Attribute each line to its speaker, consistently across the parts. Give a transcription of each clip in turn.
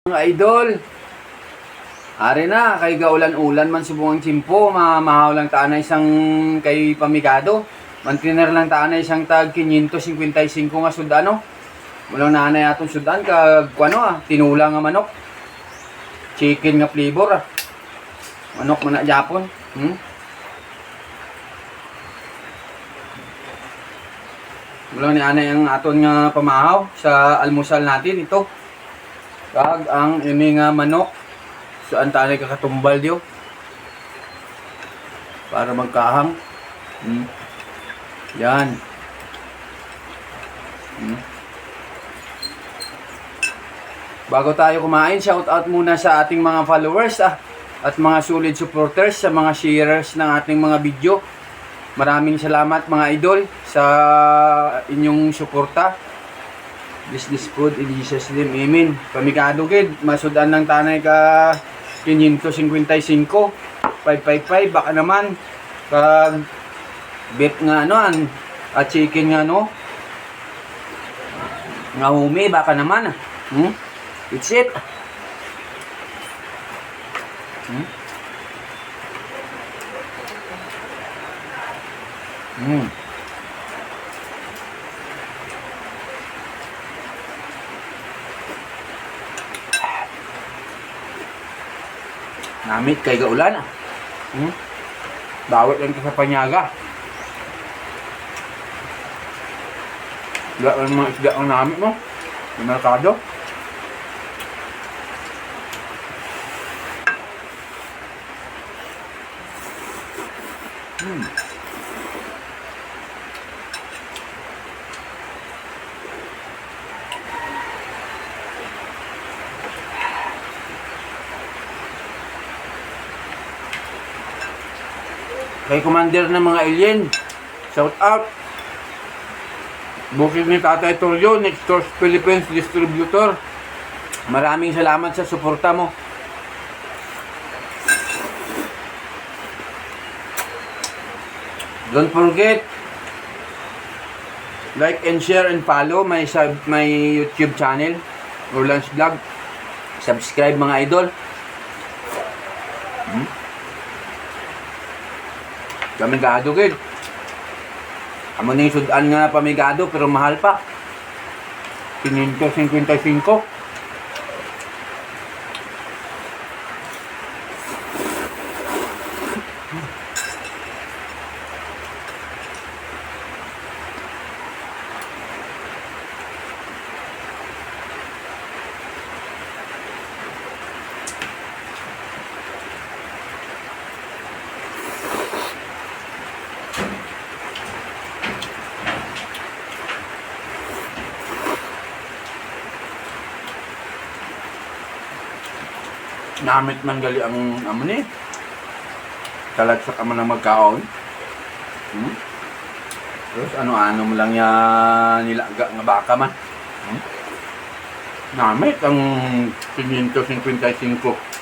Speaker 1: Mga idol, ari na, kay gaulan-ulan man subungang tsimpo, mamahaw lang taan na isang kay pamigado. Mantiner lang taan na isang tag 555 nga sudano. Walang nanay atong sudan, kag tinula nga manok. Chicken nga flavor Manok man na Japon. Walang ni anay ang aton nga pamahaw sa almusal natin ito. Kag ang ini nga manok saan tayo kakatumbal diyo para magkahang. Yan. Bago tayo kumain, shout out muna sa ating mga followers at mga solid supporters, sa mga sharers ng ating mga video. Maraming salamat mga idol sa inyong suporta. This food in Jesus name, amen. Pamigado gid, masudan ng tanay ka 555, 555, baka naman kag beef nga at chicken nga nga humi, baka naman it's it. Namit kay gaulan Bawat lang sa panyaga. Wala ang mga isda ang namit mo sa merkado. Kay commander ng mga alien, shout out. Bukid ni Tatay Toryo, Nextors Philippines Distributor. Maraming salamat sa suporta mo. Don't forget, like and share and follow my YouTube channel, Orlan's Vlog. Subscribe mga idol. Pamigado gid. Amo ning sudan nga pamigado pero mahal pa. 555. Namit man gali ang ni talagsak man ang magkaon. Terus ano mo lang yan nilaga nga baka man. Namit ang 555.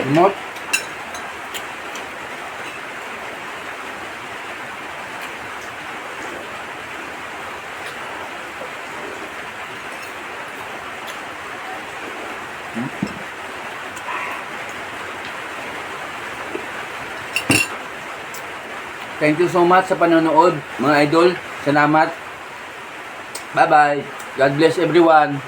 Speaker 1: Remote. Thank you so much sa panonood, mga idol. Salamat. Bye-bye. God bless everyone.